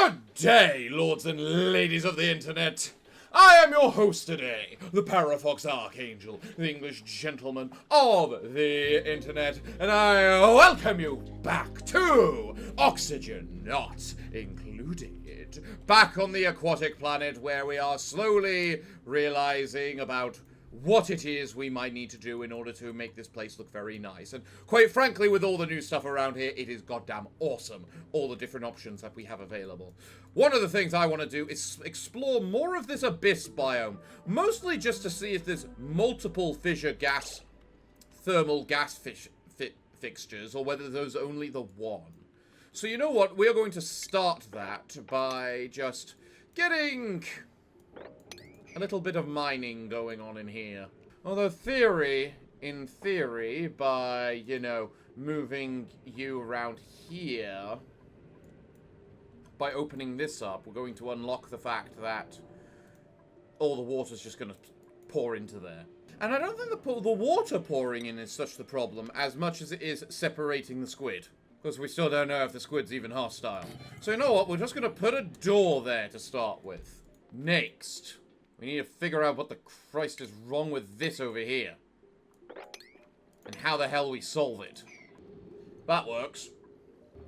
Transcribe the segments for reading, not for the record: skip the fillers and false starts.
Good day, lords and ladies of the internet. I am your host today, the Parafox Archangel, the English gentleman of the internet, and I welcome you back to Oxygen Not Included. Back on the aquatic planet where we are slowly realizing about what it is we might need to do in order to make this place look very nice. And quite frankly, with all the new stuff around here, it is goddamn awesome. All the different options that we have available. One of the things I want to do is explore more of this abyss biome. Mostly just to see if there's multiple fissure thermal gas fixtures, or whether there's only the one. So you know what? We are going to start that by just getting a little bit of mining going on in here. Although in theory, by, you know, moving you around here, by opening this up, we're going to unlock the fact that all the water's just going to pour into there. And I don't think the water pouring in is such the problem as much as it is separating the squid. Because we still don't know if the squid's even hostile. So you know what? We're just going to put a door there to start with. Next, we need to figure out what the Christ is wrong with this over here. And how the hell we solve it. That works.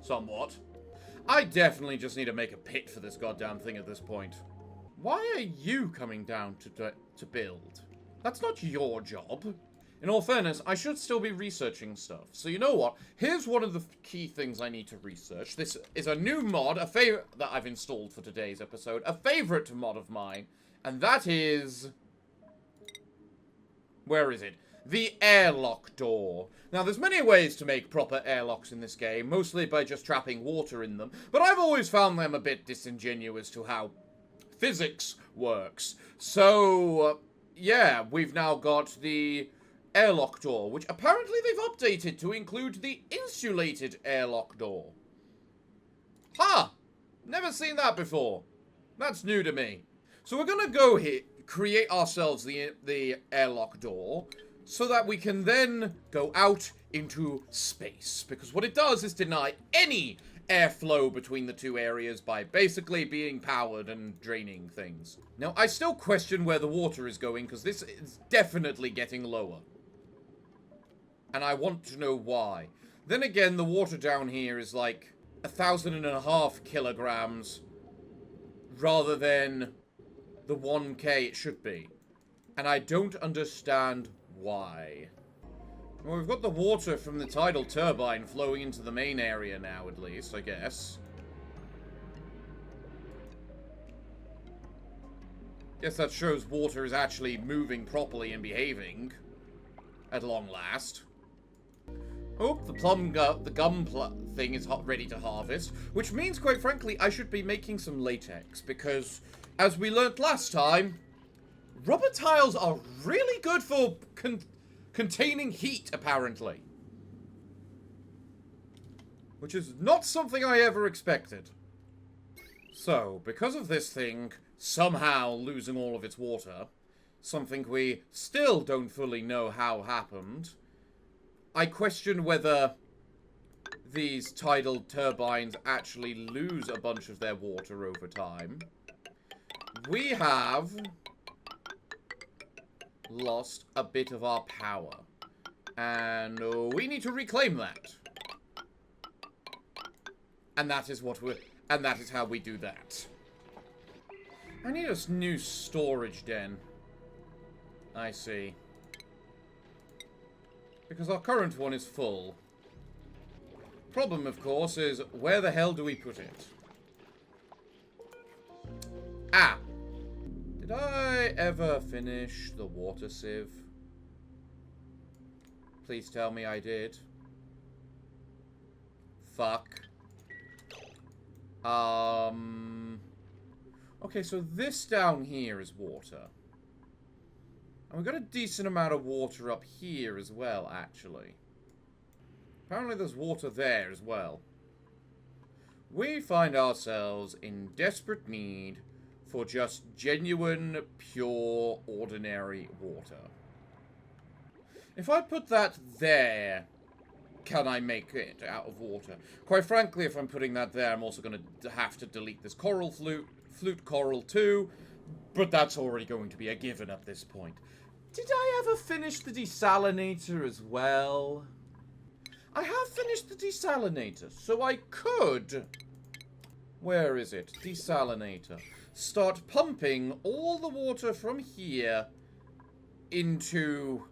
Somewhat. I definitely just need to make a pit for this goddamn thing at this point. Why are you coming down to build? That's not your job. In all fairness, I should still be researching stuff. So you know what? Here's one of the key things I need to research. This is a new mod, a favorite that I've installed for today's episode. A favorite mod of mine. And that is... where is it? The airlock door. Now, there's many ways to make proper airlocks in this game, mostly by just trapping water in them, but I've always found them a bit disingenuous to how physics works. So, yeah, we've now got the airlock door, which apparently they've updated to include the insulated airlock door. Ha! Never seen that before. That's new to me. So we're gonna go here, create ourselves the airlock door, so that we can then go out into space. Because what it does is deny any airflow between the two areas by basically being powered and draining things. Now, I still question where the water is going, because this is definitely getting lower. And I want to know why. Then again, the water down here is like 1,500 kilograms, rather than the 1K it should be. And I don't understand why. Well, we've got the water from the tidal turbine flowing into the main area now, at least, I guess. Guess that shows water is actually moving properly and behaving. At long last. Oh, the gum thing is ready to harvest. Which means, quite frankly, I should be making some latex. Because, as we learnt last time, rubber tiles are really good for containing heat, apparently. Which is not something I ever expected. So, because of this thing somehow losing all of its water, something we still don't fully know how happened, I question whether these tidal turbines actually lose a bunch of their water over time. We have lost a bit of our power, and we need to reclaim that. And that is how we do that. I need a new storage den. I see. Because our current one is full. Problem, of course, is where the hell do we put it? Ah! Did I ever finish the water sieve? Please tell me I did. Fuck. Okay, so this down here is water. And we've got a decent amount of water up here as well, actually. Apparently there's water there as well. We find ourselves in desperate need for just genuine, pure, ordinary water. If I put that there, can I make it out of water? Quite frankly, if I'm putting that there, I'm also going to have to delete this coral flute coral too, but that's already going to be a given at this point. Did I ever finish the desalinator as well? I have finished the desalinator, so I could... Where is it? Desalinator. Start pumping all the water from here into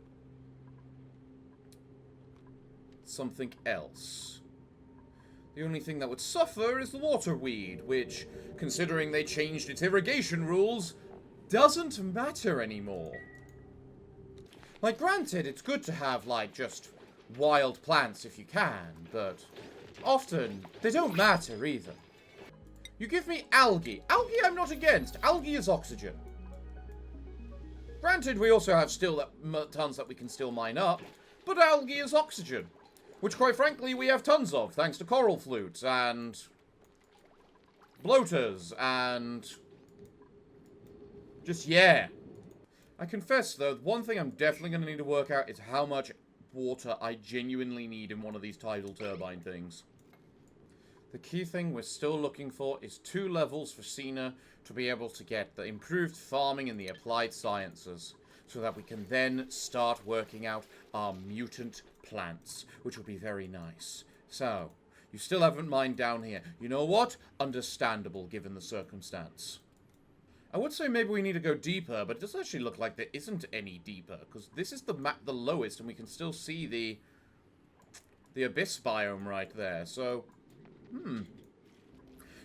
something else. The only thing that would suffer is the water weed, which, considering they changed its irrigation rules, doesn't matter anymore. Like, granted, it's good to have, like, just wild plants if you can, but often they don't matter either. You give me algae. Algae I'm not against. Algae is oxygen. Granted, we also have still tons that we can still mine up, but algae is oxygen, which quite frankly we have tons of, thanks to coral flutes and bloaters and just, yeah. I confess, though, one thing I'm definitely going to need to work out is how much water I genuinely need in one of these tidal turbine things. The key thing we're still looking for is 2 levels for Cena to be able to get the improved farming and the applied sciences, so that we can then start working out our mutant plants, which will be very nice. So, you still haven't mined down here. You know what? Understandable, given the circumstance. I would say maybe we need to go deeper, but it does actually look like there isn't any deeper, because this is the lowest, and we can still see the abyss biome right there, so...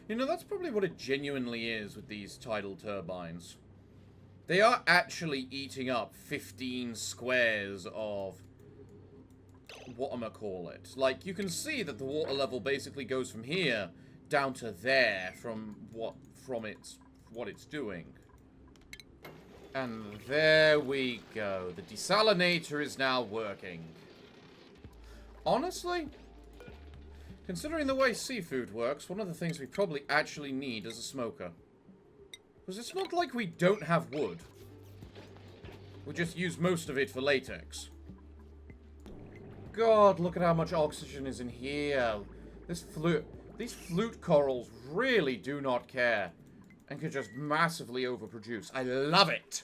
You know, that's probably what it genuinely is with these tidal turbines. They are actually eating up 15 squares of... whatchamacallit. Like, you can see that the water level basically goes from here down to there from what it's doing. And there we go. The desalinator is now working. Honestly, considering the way seafood works, one of the things we probably actually need is a smoker. Because it's not like we don't have wood. We just use most of it for latex. God, look at how much oxygen is in here. These flute corals really do not care. And can just massively overproduce. I love it!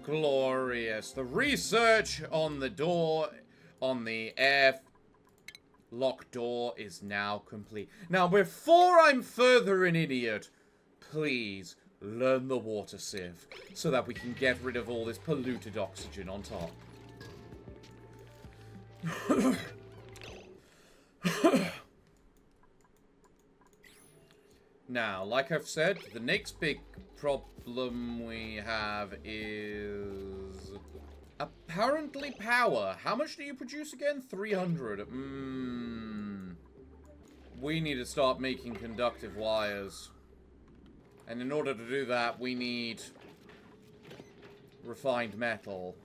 Glorious. The research on the door, on the air lock door is now complete. Now, before I'm further an idiot, please learn the water sieve so that we can get rid of all this polluted oxygen on top. Now, like I've said, the next big problem we have is apparently power. How much do you produce again? 300. We need to start making conductive wires. And in order to do that, we need refined metal.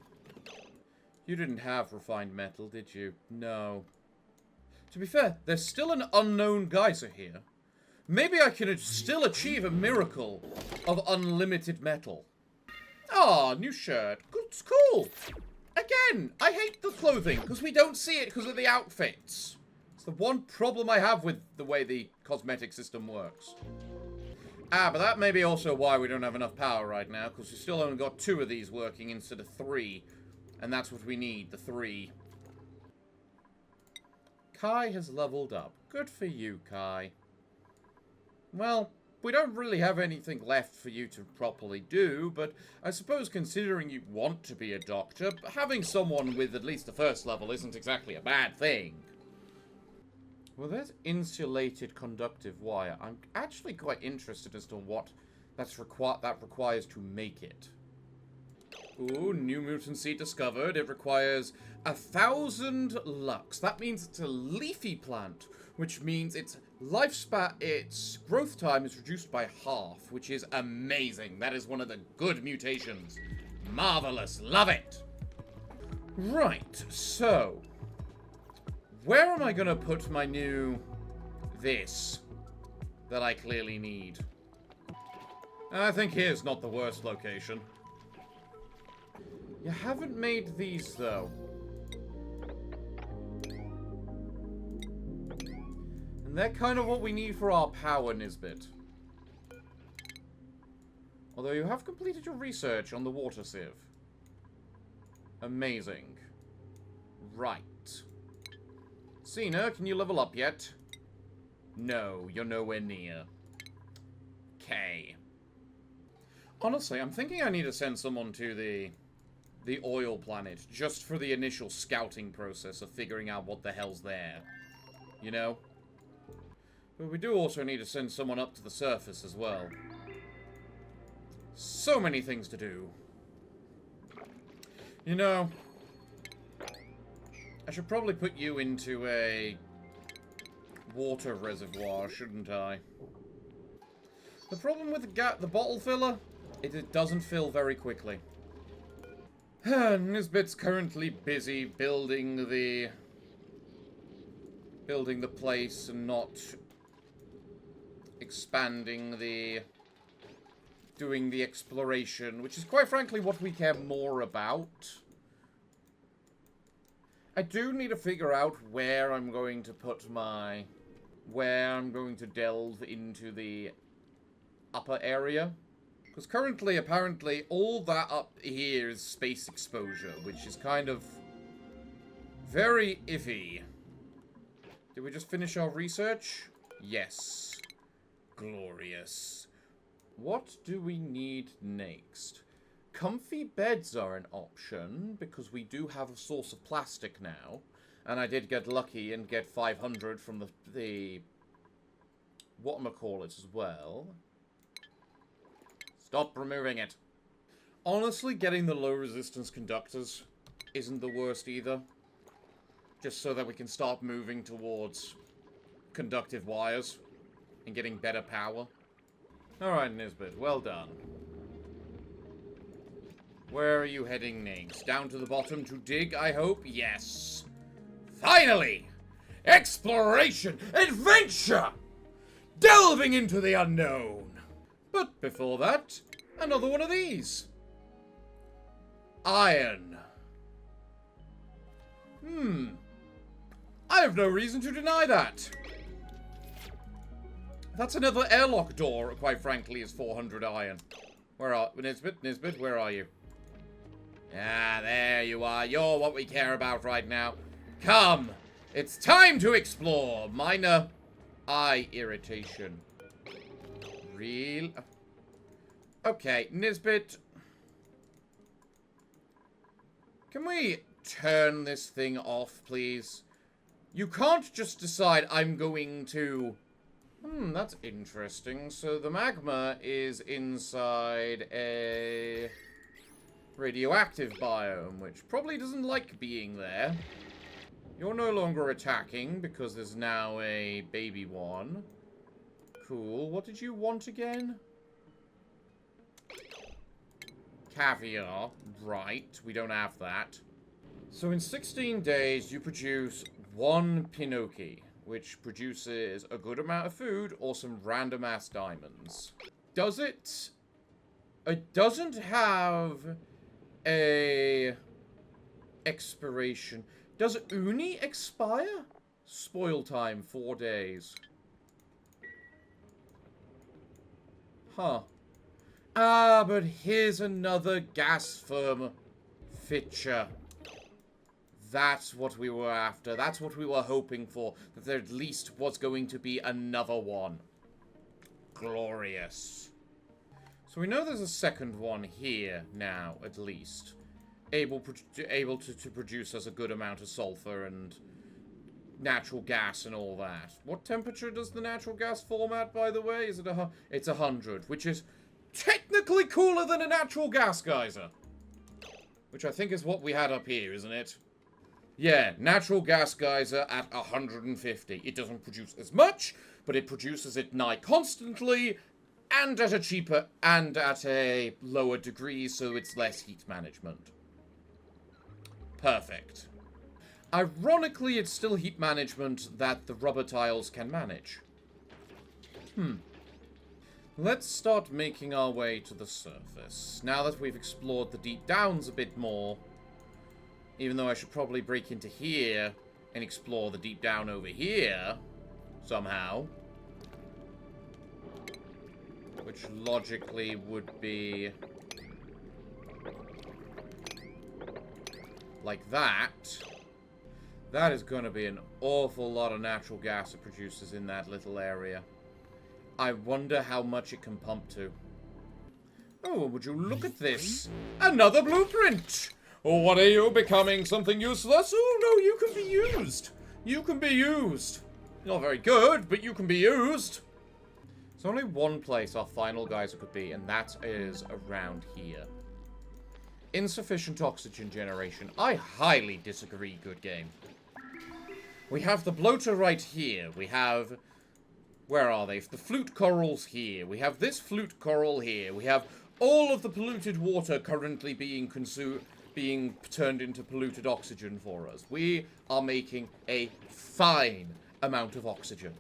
You didn't have refined metal, did you? No. To be fair, there's still an unknown geyser here. Maybe I can still achieve a miracle of unlimited metal. Ah, new shirt. It's cool. Again, I hate the clothing because we don't see it because of the outfits. It's the one problem I have with the way the cosmetic system works. Ah, but that may be also why we don't have enough power right now, because we still only got 2 of these working instead of 3. And that's what we need, the 3. Kai has leveled up. Good for you, Kai. Well, we don't really have anything left for you to properly do, but I suppose considering you want to be a doctor, having someone with at least the first level isn't exactly a bad thing. Well, there's insulated conductive wire. I'm actually quite interested as to what that requires to make it. Ooh, new mutant seed discovered. It requires 1,000 lux. That means it's a leafy plant, which means its lifespan, its growth time is reduced by half, which is amazing. That is one of the good mutations. Marvelous. Love it. Right, so where am I going to put my new this that I clearly need? I think here's not the worst location. You haven't made these, though. They're kind of what we need for our power, Nisbet. Although you have completed your research on the water sieve. Amazing. Right. Cena, can you level up yet? No, you're nowhere near. Okay. Honestly, I'm thinking I need to send someone to the oil planet just for the initial scouting process of figuring out what the hell's there. You know? But we do also need to send someone up to the surface as well. So many things to do. You know, I should probably put you into a water reservoir, shouldn't I? The problem with the bottle filler is it doesn't fill very quickly. Nisbet's currently busy building the place and not expanding doing the exploration, which is quite frankly what we care more about. I do need to figure out where I'm going to put where I'm going to delve into the upper area. Because currently, apparently, all that up here is space exposure, which is kind of very iffy. Did we just finish our research? Yes. Glorious. What do we need next? Comfy beds are an option, because we do have a source of plastic now. And I did get lucky and get 500 from the whatchamacallit as well. Stop removing it. Honestly, getting the low resistance conductors isn't the worst either. Just so that we can start moving towards conductive wires and getting better power. Alright, Nisbet, well done. Where are you heading next? Down to the bottom to dig, I hope? Yes. Finally! Exploration! Adventure! Delving into the unknown! But before that, another one of these. Iron. I have no reason to deny that. That's another airlock door, quite frankly, is 400 iron. Where are... Nisbet, where are you? Ah, there you are. You're what we care about right now. Come! It's time to explore. Minor eye irritation. Real... Okay, Nisbet. Can we turn this thing off, please? You can't just decide I'm going to... that's interesting. So the magma is inside a radioactive biome, which probably doesn't like being there. You're no longer attacking because there's now a baby one. Cool. What did you want again? Caviar. Right. We don't have that. So in 16 days, you produce one Pinocchi, which produces a good amount of food or some random ass diamonds. Does it? It doesn't have a expiration. Does Uni expire? Spoil time, 4 days. Huh. Ah, but here's another gas firm feature. That's what we were after. That's what we were hoping for. That there at least was going to be another one. Glorious. So we know there's a second one here now, at least. Able to produce us a good amount of sulfur and natural gas and all that. What temperature does the natural gas form at, by the way? Is it it's 100, which is technically cooler than a natural gas geyser. Which I think is what we had up here, isn't it? Yeah, natural gas geyser at 150. It doesn't produce as much, but it produces it nigh constantly, and at a cheaper, and at a lower degree, so it's less heat management. Perfect. Ironically, it's still heat management that the rubber tiles can manage. Let's start making our way to the surface. Now that we've explored the deep downs a bit more, even though I should probably break into here and explore the deep down over here, somehow. Which logically would be like that. That is going to be an awful lot of natural gas it produces in that little area. I wonder how much it can pump to. Oh, would you look at this? Another blueprint! What are you, becoming something useless? Oh, no, you can be used. You can be used. Not very good, but you can be used. There's only one place our final geyser could be, and that is around here. Insufficient oxygen generation. I highly disagree, good game. We have the bloater right here. We have... Where are they? The flute corals here. We have this flute coral here. We have all of the polluted water currently being turned into polluted oxygen for us. We are making a fine amount of oxygen.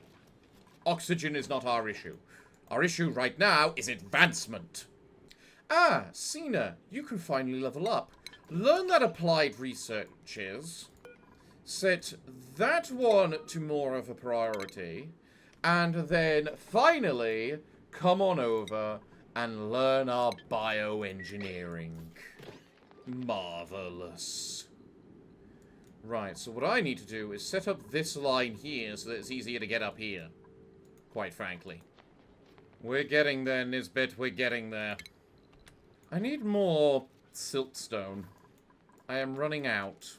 Oxygen is not our issue. Our issue right now is advancement. Ah, Cena, you can finally level up. Learn that applied research is. Set that one to more of a priority. And then, finally, come on over and learn our bioengineering. Marvelous. Right, so what I need to do is set up this line here so that it's easier to get up here. Quite frankly. We're getting there, Nisbet. We're getting there. I need more siltstone. I am running out.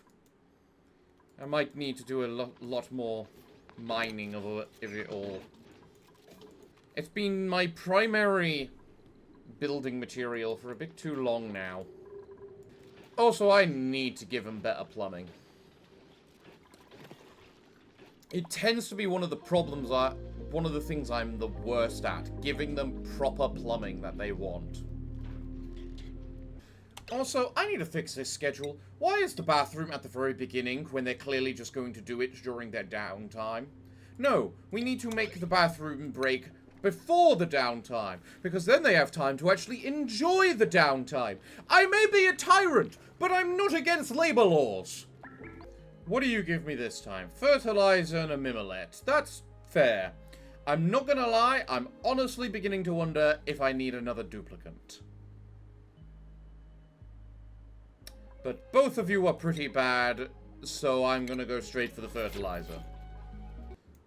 I might need to do a lot more mining of it all. It's been my primary building material for a bit too long now. Also, I need to give them better plumbing. It tends to be one of the problems, one of the things I'm the worst at, giving them proper plumbing that they want. Also, I need to fix this schedule. Why is the bathroom at the very beginning when they're clearly just going to do it during their downtime? No, we need to make the bathroom break before the downtime, because then they have time to actually enjoy the downtime. I may be a tyrant, but I'm not against labor laws. What do you give me this time? Fertilizer and a mimolette. That's fair. I'm not gonna lie, I'm honestly beginning to wonder if I need another duplicant. But both of you are pretty bad, so I'm gonna go straight for the fertilizer.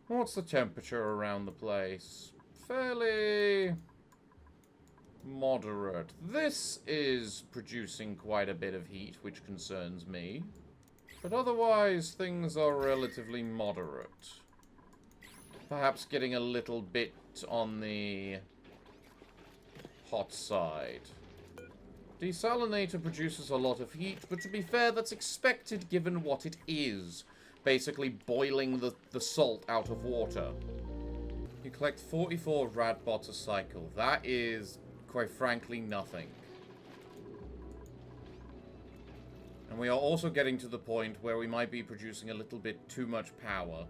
What's the temperature around the place? Fairly moderate. This is producing quite a bit of heat, which concerns me. But otherwise, things are relatively moderate. Perhaps getting a little bit on the hot side. Desalinator produces a lot of heat, but to be fair, that's expected given what it is. Basically boiling the salt out of water. You collect 44 radbots a cycle. That is, quite frankly, nothing. And we are also getting to the point where we might be producing a little bit too much power.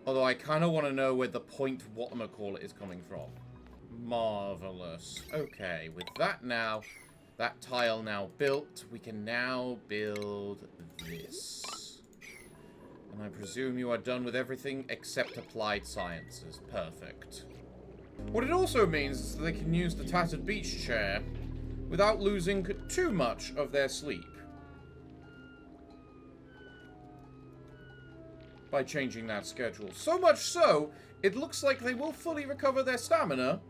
Although I kind of want to know where the point whatchamacallit is coming from. Marvelous. Okay, with that now, that tile now built, we can now build this. And I presume you are done with everything except applied sciences. Perfect. What it also means is that they can use the tattered beach chair without losing too much of their sleep. By changing that schedule. So much so, it looks like they will fully recover their stamina.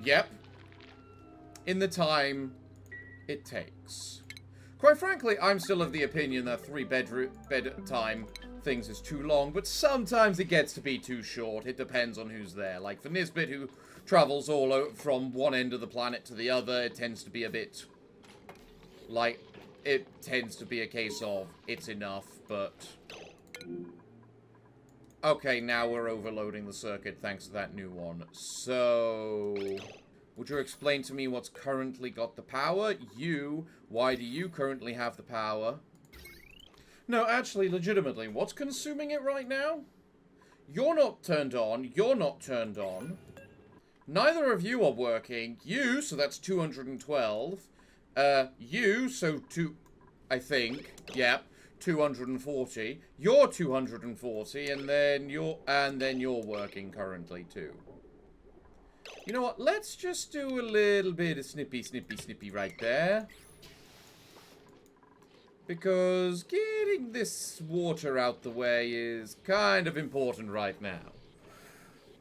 Yep. In the time it takes. Quite frankly, I'm still of the opinion that 3 bedtime things is too long, but sometimes it gets to be too short. It depends on who's there. Like for Nisbet, who travels all over from one end of the planet to the other, it tends to be a bit... like, it tends to be a case of, it's enough, but... Okay, now we're overloading the circuit thanks to that new one. So... would you explain to me what's currently got the power? You, why do you currently have the power? No, actually, legitimately, what's consuming it right now? You're not turned on, you're not turned on. Neither of you are working. You, so that's 212. You, so I think, yep. 240, you're 240, and then you're working currently too. You know what? Let's just do a little bit of snippy right there. Because getting this water out the way is kind of important right now.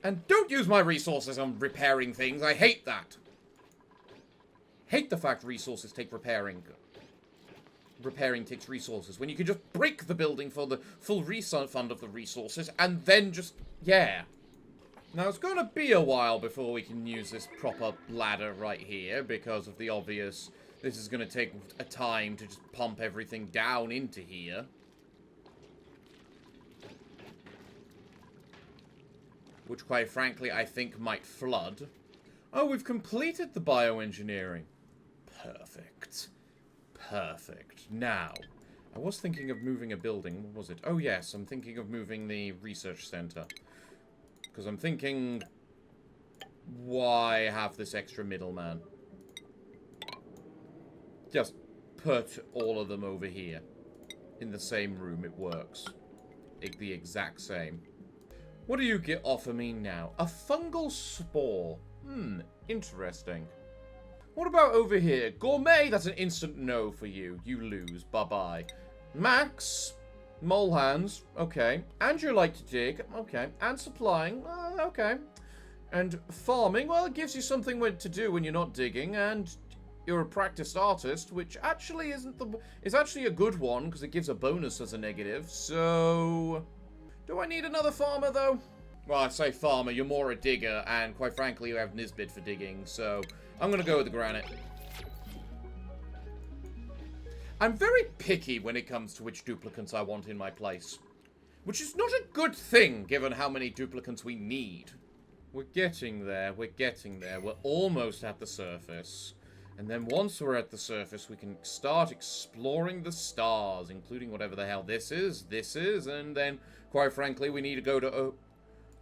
And don't use my resources on repairing things. I hate that. Hate the fact resources take repairing. Repairing takes resources. When you can just break the building for the full refund of the resources and then just... yeah. Now, it's going to be a while before we can use this proper ladder right here because of the obvious... this is going to take a time to just pump everything down into here. Which, quite frankly, I think might flood. Oh, we've completed the bioengineering. Perfect. Perfect. Now, I was thinking of moving a building. What was it? Oh, yes, I'm thinking of moving the research center. Because I'm thinking, why have this extra middleman? Just put all of them over here. In the same room, it works. The exact same. What do you offer me now? A fungal spore. Interesting. What about over here? Gourmet, that's an instant no for you. You lose. Bye-bye. Max, mole hands. Okay. And you like to dig. Okay. And supplying. Okay. And farming, well, it gives you something to do when you're not digging. And you're a practiced artist, which actually is actually a good one, because it gives a bonus as a negative. So, do I need another farmer, though? Well, I say farmer, you're more a digger, and quite frankly, you have Nisbet for digging, so I'm gonna go with the granite. I'm very picky when it comes to which duplicants I want in my place. Which is not a good thing, given how many duplicants we need. We're getting there, we're getting there. We're almost at the surface. And then once we're at the surface, we can start exploring the stars, including whatever the hell this is, and then, quite frankly, we need to go to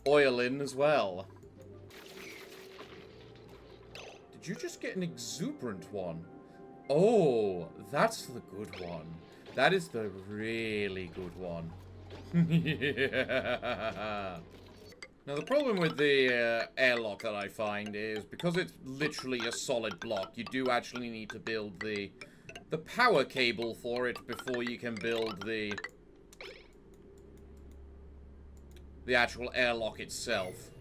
Oilin as well. Did you just get an exuberant one? Oh, that's the good one. That is the really good one. Yeah. Now, the problem with the airlock that I find is, because it's literally a solid block, you do actually need to build the power cable for it before you can build the actual airlock itself.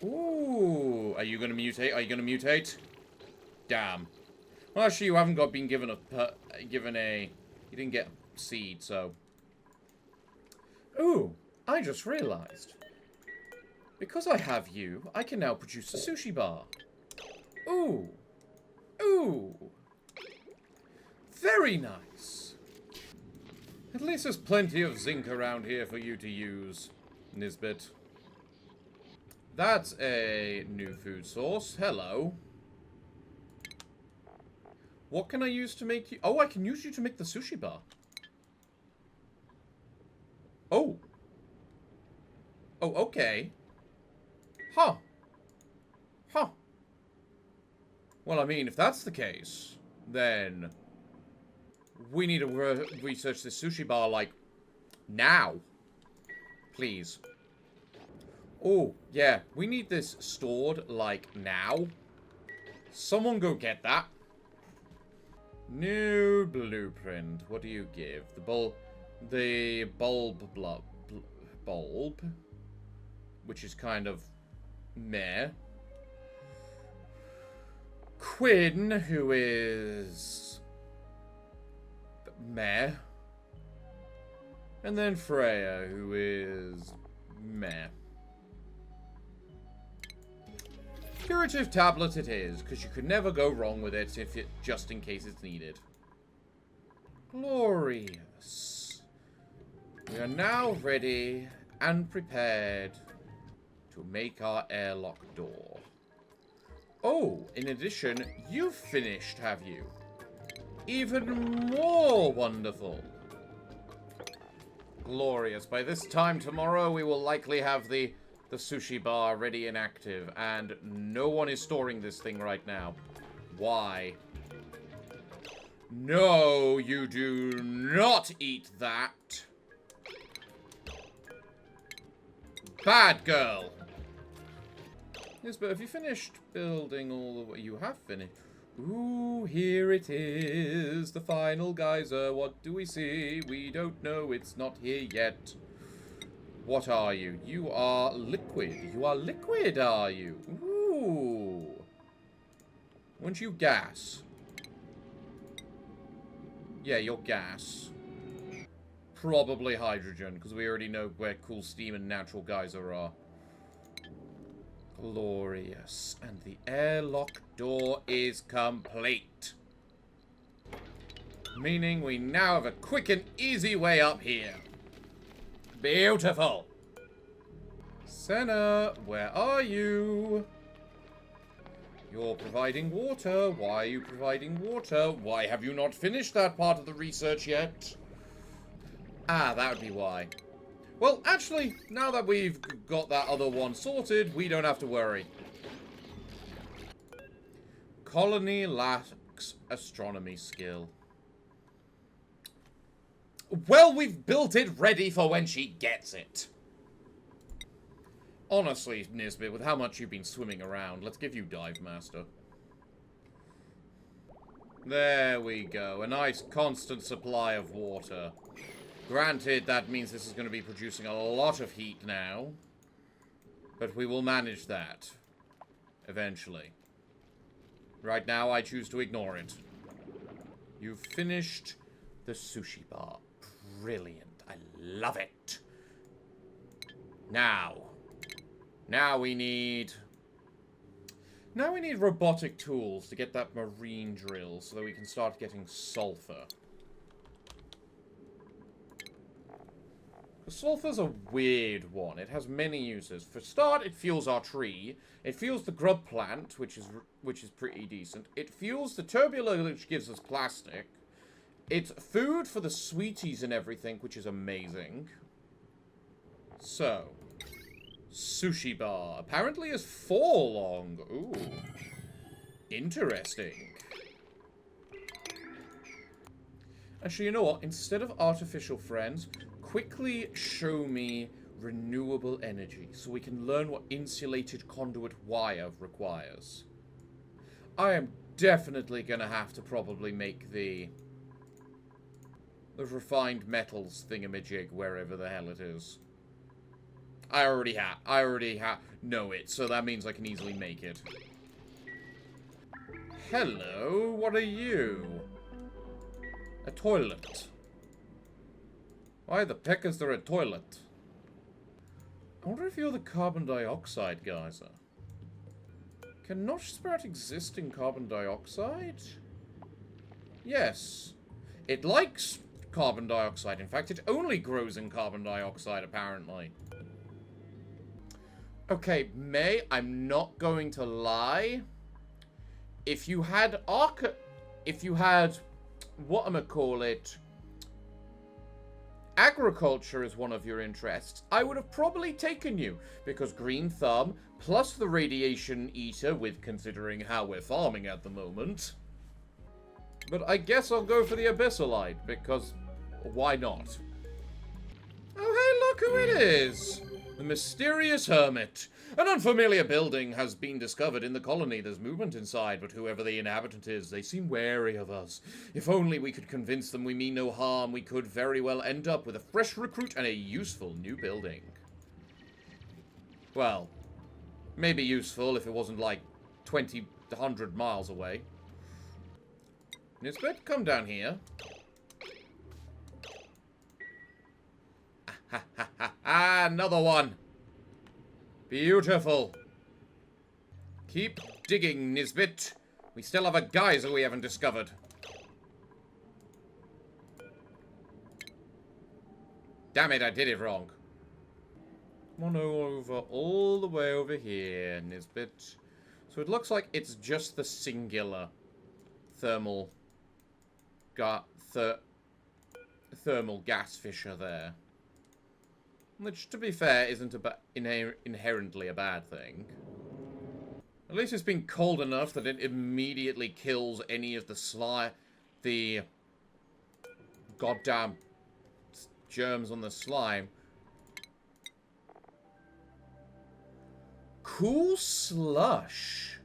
Ooh, are you going to mutate? Are you going to mutate? Damn. Well, actually, you haven't been given you didn't get a seed, so. Ooh, I just realized. Because I have you, I can now produce a sushi bar. Ooh. Ooh. Very nice. At least there's plenty of zinc around here for you to use, Nisbet. That's a new food source. Hello. What can I use to make you... Oh, I can use you to make the sushi bar. Oh. Oh, okay. Huh. Huh. Well, I mean, if that's the case, then we need to research this sushi bar, like, now. Please. Oh, yeah. We need this stored, like, now. Someone go get that. New blueprint. What do you give? The bulb, which is kind of meh. Quinn, who is meh. And then Freya, who is meh. Curative tablet it is, because you could never go wrong with it if it just in case it's needed. Glorious. We are now ready and prepared to make our airlock door. Oh, in addition, you've finished, have you? Even more wonderful. Glorious. By this time tomorrow, we will likely have the sushi bar ready and active, and no one is storing this thing right now. Why? No, you do not eat that. Bad girl. Yes, but have you finished building all the way? You have finished. Ooh, here it is. The final geyser. What do we see? We don't know. It's not here yet. What are you? You are liquid. You are liquid, are you? Ooh. Weren't you gas? Yeah, you're gas. Probably hydrogen, because we already know where cool steam and natural geyser are. Glorious. And the airlock door is complete. Meaning we now have a quick and easy way up here. Beautiful. Senna, where are you? You're providing water. Why are you providing water? Why have you not finished that part of the research yet? Ah, that would be why. Well, actually, now that we've got that other one sorted, we don't have to worry. Colony lacks astronomy skill. Well, we've built it ready for when she gets it. Honestly, Nisbet, with how much you've been swimming around, let's give you Dive Master. There we go. A nice constant supply of water. Granted, that means this is going to be producing a lot of heat now. But we will manage that. Eventually. Right now, I choose to ignore it. You've finished the sushi bar. Brilliant. I love it. Now we need robotic tools to get that marine drill so that we can start getting sulfur. Sulfur's a weird one. It has many uses. For start, it fuels our tree. It fuels the grub plant, which is pretty decent. It fuels the turbula, which gives us plastic. It's food for the sweeties and everything, which is amazing. So, sushi bar. Apparently is 4 long. Ooh. Interesting. Actually, you know what? Instead of artificial friends, quickly show me renewable energy so we can learn what insulated conduit wire requires. I am definitely going to have to probably make the refined metals thingamajig wherever the hell it is. I already know it, so that means I can easily make it. Hello, what are you? A toilet. Why the heck is there a toilet? I wonder if you're the carbon dioxide geyser. Can Nosh Spirit exist in carbon dioxide? Yes. It likes carbon dioxide. In fact, it only grows in carbon dioxide, apparently. Okay, May, I'm not going to lie. If you had agriculture is one of your interests, I would have probably taken you, because Green Thumb, plus the Radiation Eater, with considering how we're farming at the moment. But I guess I'll go for the Abyssalite, because why not? Oh, hey, look who it is! The Mysterious Hermit. An unfamiliar building has been discovered in the colony. There's movement inside, but whoever the inhabitant is, they seem wary of us. If only we could convince them we mean no harm, we could very well end up with a fresh recruit and a useful new building. Well, maybe useful if it wasn't like 100 miles away. Nisbet, come down here. Ha ha ha ha! Another one! Beautiful. Keep digging, Nisbet. We still have a geyser we haven't discovered. Damn it, I did it wrong. Come on over, all the way over here, Nisbet. So it looks like it's just the singular thermal gas fissure there. Which, to be fair, isn't inherently a bad thing. At least it's been cold enough that it immediately kills any of the the goddamn germs on the slime. Cool slush.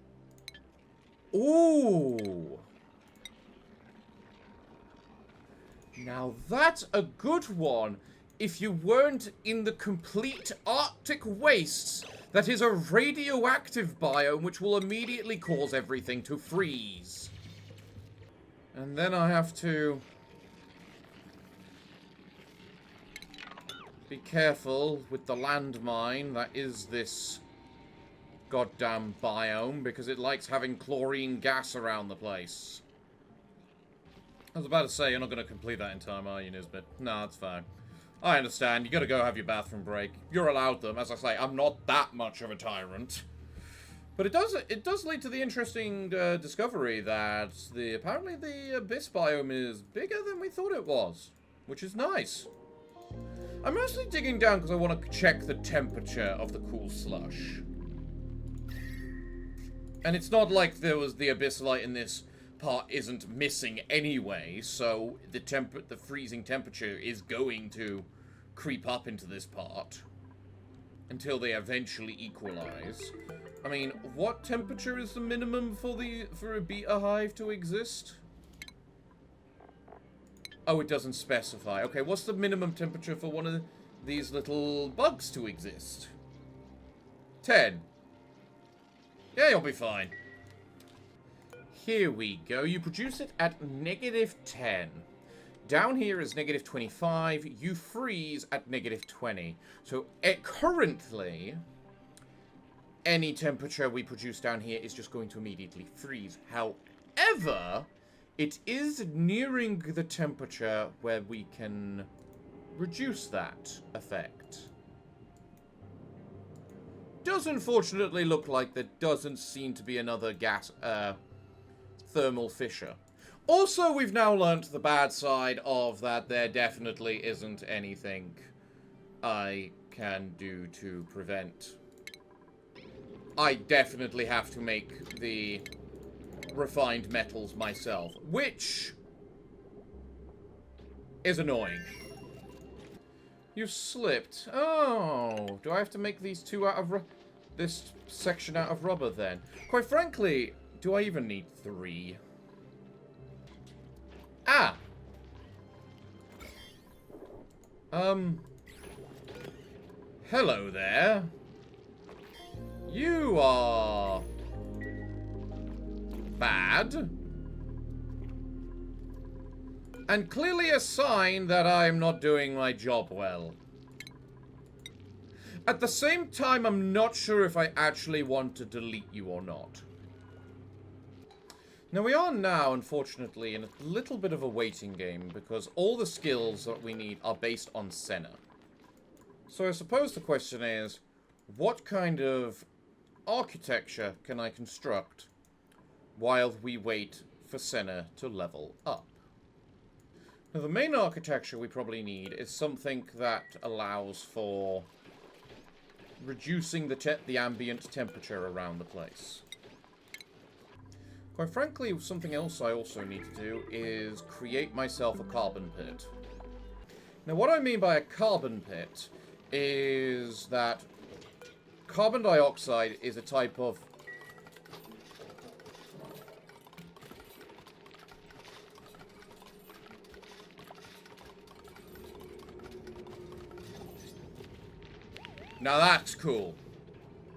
Ooh. Now that's a good one if you weren't in the complete Arctic wastes that is a radioactive biome which will immediately cause everything to freeze. And then I have to be careful with the landmine that is this goddamn biome, because it likes having chlorine gas around the place. I was about to say, you're not going to complete that in time, are you, Nisbet? No, that's fine. I understand. You got to go have your bathroom break. You're allowed them. As I say, I'm not that much of a tyrant. But it does lead to the interesting discovery that apparently the abyss biome is bigger than we thought it was, which is nice. I'm mostly digging down because I want to check the temperature of the cool slush. And it's not like there was the abyss light in this part isn't missing anyway, so the freezing temperature is going to creep up into this part until they eventually equalize. I mean, what temperature is the minimum for a beta hive to exist? Oh, it doesn't specify. Okay, what's the minimum temperature for one of these little bugs to exist? 10. Yeah, you'll be fine. Here we go. You produce it at -10. Down here is -25. You freeze at -20. So currently, any temperature we produce down here is just going to immediately freeze. However, it is nearing the temperature where we can reduce that effect. Does unfortunately look like there doesn't seem to be another thermal fissure. Also, we've now learnt the bad side of that there definitely isn't anything I can do to prevent. I definitely have to make the refined metals myself, which is annoying. You slipped. Oh, do I have to make these two out of this section out of rubber then? Quite frankly, do I even need 3? Ah! Hello there. You are bad. And clearly a sign that I'm not doing my job well. At the same time, I'm not sure if I actually want to delete you or not. Now, we are now, unfortunately, in a little bit of a waiting game, because all the skills that we need are based on Senna. So I suppose the question is, what kind of architecture can I construct while we wait for Senna to level up? Now, the main architecture we probably need is something that allows for reducing the ambient temperature around the place. Quite frankly, something else I also need to do is create myself a carbon pit. Now, what I mean by a carbon pit is that carbon dioxide is a type of Now that's cool.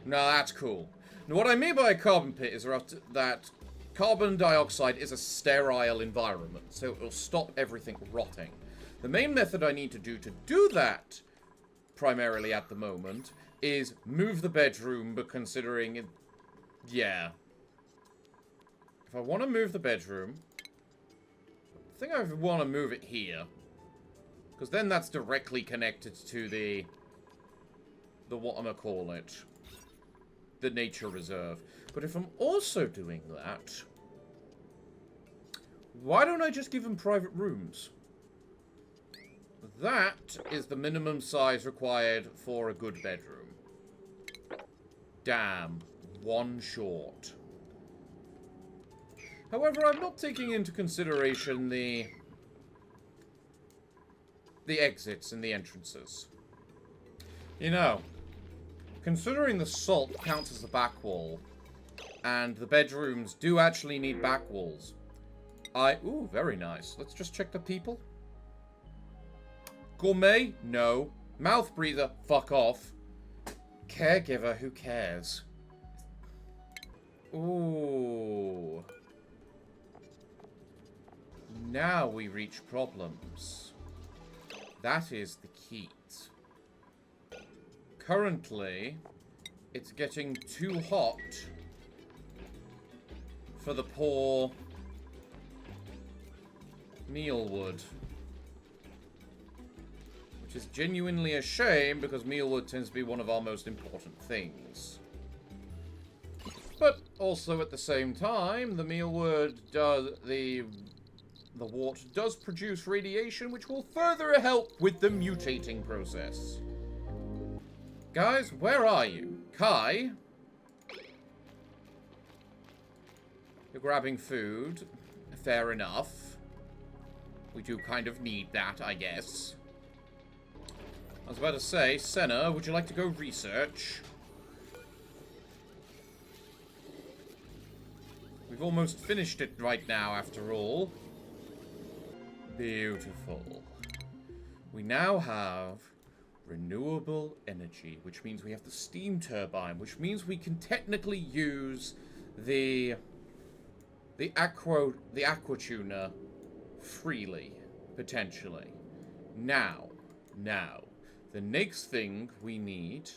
Now that's cool. Now what I mean by a carbon pit is that carbon dioxide is a sterile environment, so it will stop everything rotting. The main method I need to do that, primarily at the moment, is move the bedroom, but considering it, yeah. If I want to move the bedroom, I think I want to move it here. Because then that's directly connected to the whatchamacallit, the nature reserve. But if I'm also doing that, why don't I just give them private rooms? That is the minimum size required for a good bedroom. Damn, one short. However, I'm not taking into consideration the exits and the entrances. You know, considering the salt counts as a back wall, and the bedrooms do actually need back walls, ooh, very nice. Let's just check the people. Gourmet? No. Mouth breather? Fuck off. Caregiver? Who cares? Ooh. Now we reach problems. That is the key. Currently, it's getting too hot for the poor mealwood. Which is genuinely a shame, because mealwood tends to be one of our most important things. But also at the same time, the mealwood does... the wart does produce radiation, which will further help with the mutating process. Guys, where are you? Kai? You're grabbing food. Fair enough. We do kind of need that, I guess. I was about to say, Senna, would you like to go research? We've almost finished it right now, after all. Beautiful. We now have renewable energy, which means we have the steam turbine, which means we can technically use the aqua tuner freely, potentially. Now, the next thing we need,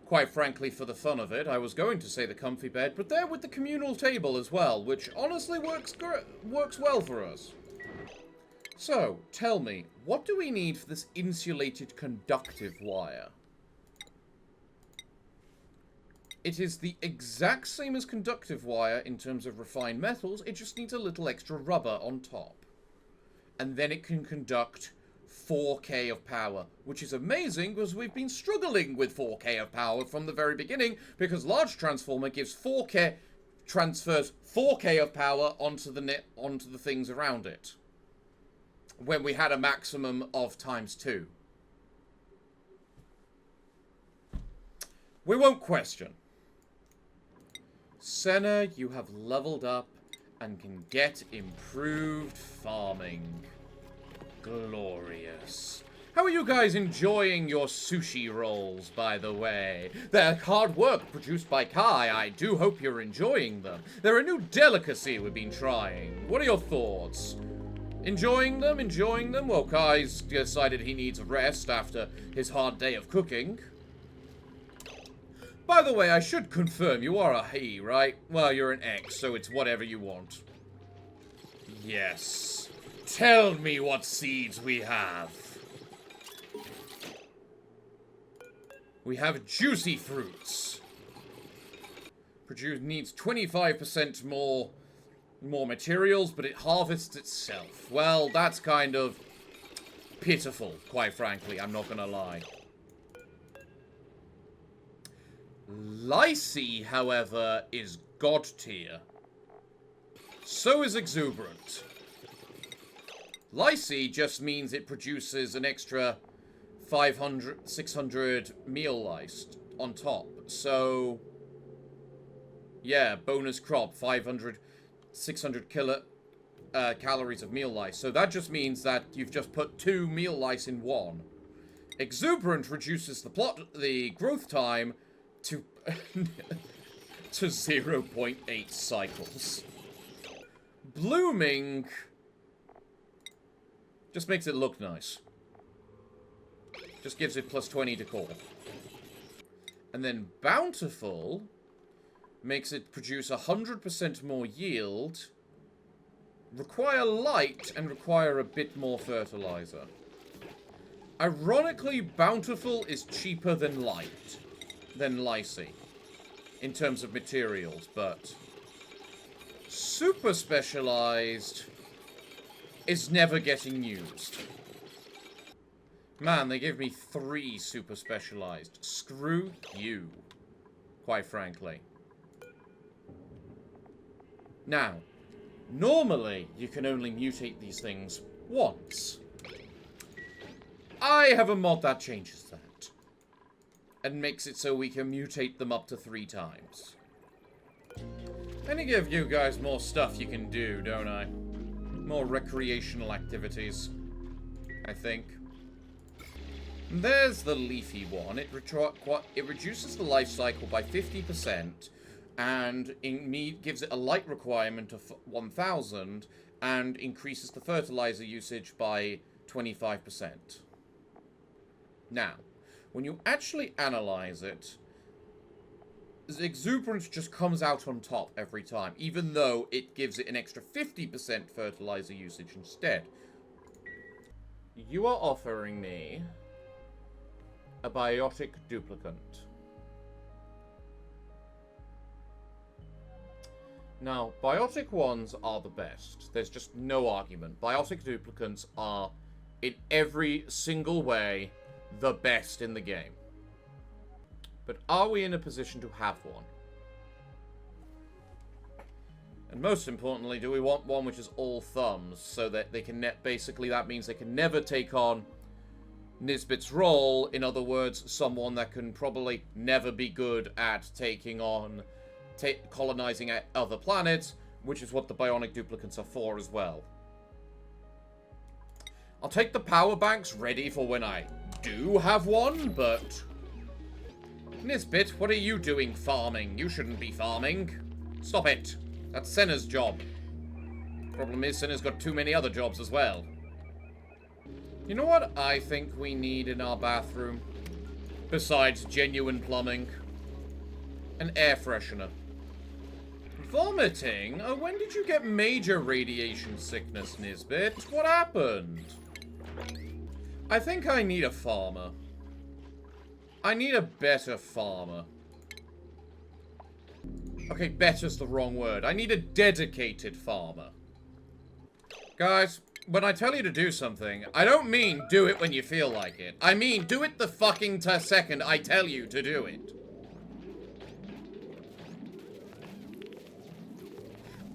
quite frankly, for the fun of it, I was going to say the comfy bed, but there with the communal table as well, which honestly works well for us. So, tell me, what do we need for this insulated conductive wire? It is the exact same as conductive wire in terms of refined metals, it just needs a little extra rubber on top. And then it can conduct 4K of power, which is amazing because we've been struggling with 4K of power from the very beginning, because large transformer gives 4K, transfers 4K of power onto the things around it, when we had a maximum of ×2. We won't question. Senna, you have leveled up and can get improved farming. Glorious. How are you guys enjoying your sushi rolls, by the way? They're hard work produced by Kai. I do hope you're enjoying them. They're a new delicacy we've been trying. What are your thoughts? Enjoying them? Enjoying them? Well, Kai's decided he needs a rest after his hard day of cooking. By the way, I should confirm, you are a he, right? Well, you're an X, so it's whatever you want. Yes. Tell me what seeds we have. We have juicy fruits. Needs 25% more materials, but it harvests itself. Well, that's kind of pitiful, quite frankly, I'm not gonna lie. Lycee, however, is god tier. So is exuberant. Lycee just means it produces an extra 600 meal lice on top. So, yeah, bonus crop, 600 calories of meal lice. So that just means that you've just put 2 meal lice in one. Exuberant reduces the growth time to to 0.8 cycles. Blooming just makes it look nice. Just gives it +20 to core. And then Bountiful makes it produce 100% more yield, require light, and require a bit more fertilizer. Ironically, Bountiful is cheaper than Lycee in terms of materials, but super specialized is never getting used. Man, they gave me 3 super specialized. Screw you, quite frankly. Now, normally you can only mutate these things once. I have a mod that changes that. And makes it so we can mutate them up to 3 times. And I give you guys more stuff you can do, don't I? More recreational activities, I think. There's the leafy one. It reduces the life cycle by 50%, and gives it a light requirement of 1,000, and increases the fertilizer usage by 25%. Now, when you actually analyze it, the exuberance just comes out on top every time, even though it gives it an extra 50% fertilizer usage instead. You are offering me a biotic duplicant. Now, biotic ones are the best. There's just no argument. Biotic duplicants are, in every single way, the best in the game. But are we in a position to have one? And most importantly, do we want one which is all thumbs, so that they can basically that means they can never take on Nisbet's role, in other words, someone that can probably never be good at taking on, colonizing other planets, which is what the bionic duplicants are for as well. I'll take the power banks ready for when I do have one, but... Nisbet, what are you doing farming? You shouldn't be farming. Stop it. That's Senna's job. Problem is, Senna's got too many other jobs as well. You know what I think we need in our bathroom? Besides genuine plumbing? An air freshener. Vomiting? Oh, when did you get major radiation sickness, Nisbet? What happened? I think I need a farmer. I need a better farmer. Okay, better's the wrong word. I need a dedicated farmer. Guys, when I tell you to do something, I don't mean do it when you feel like it. I mean do it the fucking second I tell you to do it.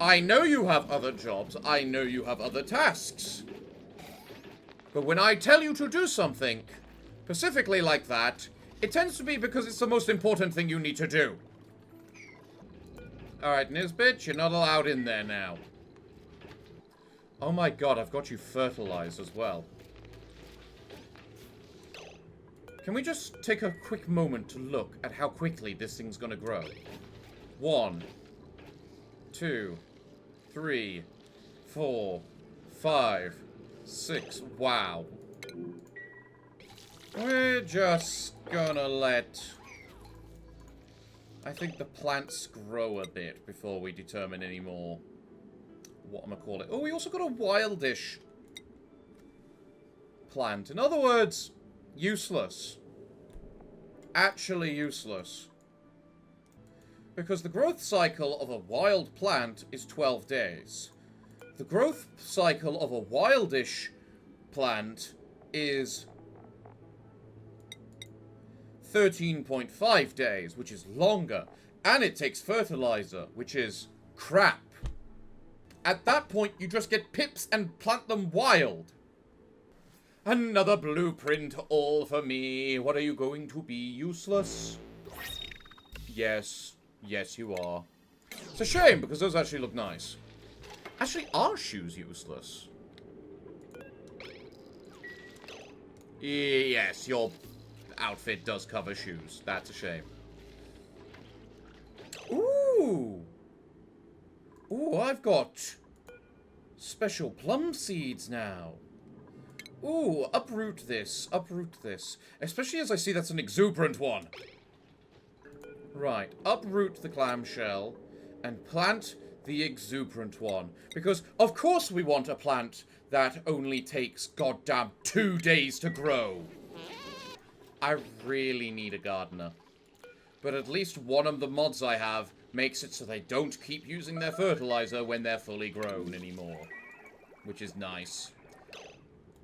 I know you have other jobs. I know you have other tasks. But when I tell you to do something, specifically like that, it tends to be because it's the most important thing you need to do. Alright, Nisbet, you're not allowed in there now. Oh my god, I've got you fertilized as well. Can we just take a quick moment to look at how quickly this thing's gonna grow? 1, 2, 3, 4, 5, 6. Wow. We're just gonna let... I think the plants grow a bit before we determine any more what I'm gonna call it. Oh, we also got a wildish plant. In other words, useless. Actually useless. Because the growth cycle of a wild plant is 12 days. The growth cycle of a wildish plant is 13.5 days, which is longer. And it takes fertilizer, which is crap. At that point, you just get pips and plant them wild. Another blueprint all for me. What are you going to be? Useless? Yes. Yes, you are. It's a shame, because those actually look nice. Actually, are shoes useless? Yes, your outfit does cover shoes. That's a shame. Ooh! Ooh, I've got special plum seeds now. Ooh, uproot this. Uproot this. Especially as I see that's an exuberant one. Right, uproot the clamshell and plant the exuberant one. Because, of course we want a plant that only takes goddamn 2 days to grow. I really need a gardener. But at least one of the mods I have makes it so they don't keep using their fertilizer when they're fully grown anymore. Which is nice.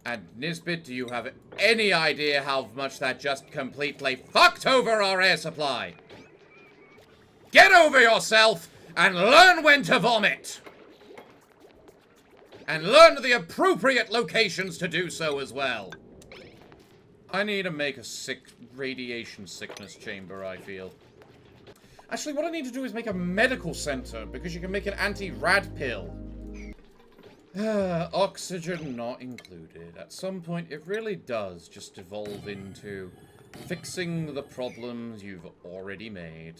And Nisbet, do you have any idea how much that just completely fucked over our air supply? Get over yourself And learn when to vomit! And learn the appropriate locations to do so as well. I need to make a radiation sickness chamber, I feel. Actually, what I need to do is make a medical center, because you can make an anti-rad pill. Oxygen not included. At some point, it really does just evolve into fixing the problems you've already made.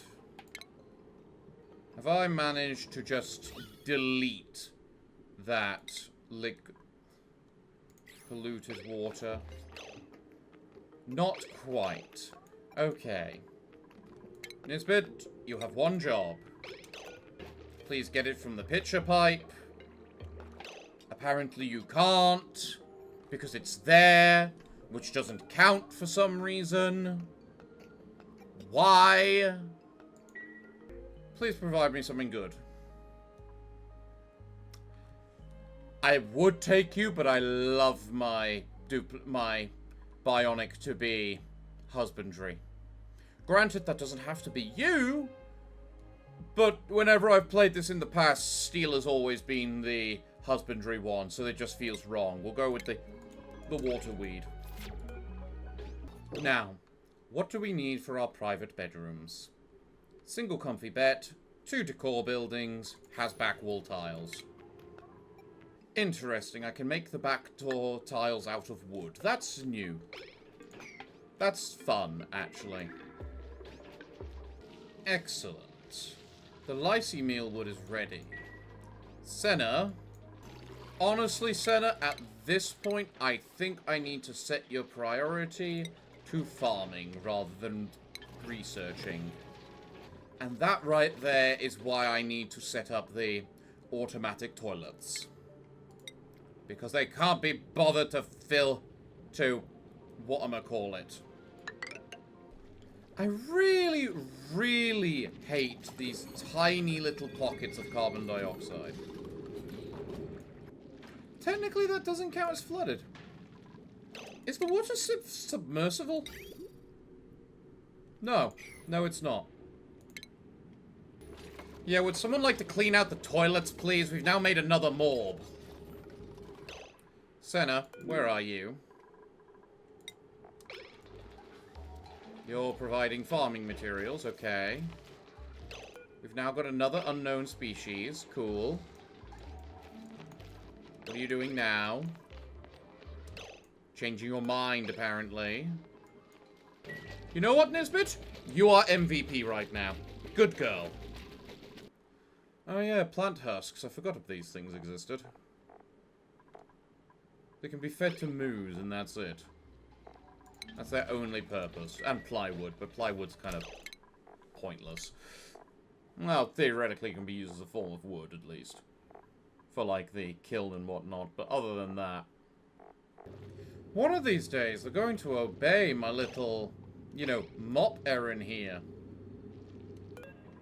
Have I managed to just delete that polluted water? Not quite. Okay. Nisbet, you have one job. Please get it from the pitcher pipe. Apparently you can't, because it's there, which doesn't count for some reason. Why? Please provide me something good. I would take you, but I love my bionic to be husbandry. Granted, that doesn't have to be you, but whenever I've played this in the past, steel has always been the husbandry one, so it just feels wrong. We'll go with the waterweed. Now, what do we need for our private bedrooms? Single comfy bed, 2 decor buildings, has back wall tiles. Interesting, I can make the back door tiles out of wood. That's new. That's fun, actually. Excellent. The Lycee mealwood is ready. Senna. Honestly, Senna, at this point, I think I need to set your priority to farming rather than researching. And that right there is why I need to set up the automatic toilets. Because they can't be bothered to fill to whatchamacallit. I really, really hate these tiny little pockets of carbon dioxide. Technically, that doesn't count as flooded. Is the water submersible? No. No, it's not. Yeah, would someone like to clean out the toilets, please? We've now made another morb. Senna, where are you? You're providing farming materials, okay. We've now got another unknown species, cool. What are you doing now? Changing your mind, apparently. You know what, Nisbet? You are MVP right now. Good girl. Oh yeah, plant husks. I forgot if these things existed. They can be fed to moose, and that's it. That's their only purpose. And plywood, but plywood's kind of pointless. Well, theoretically, it can be used as a form of wood, at least. For, like, the kiln and whatnot, but other than that... One of these days, they're going to obey my little, you know, mop errand here.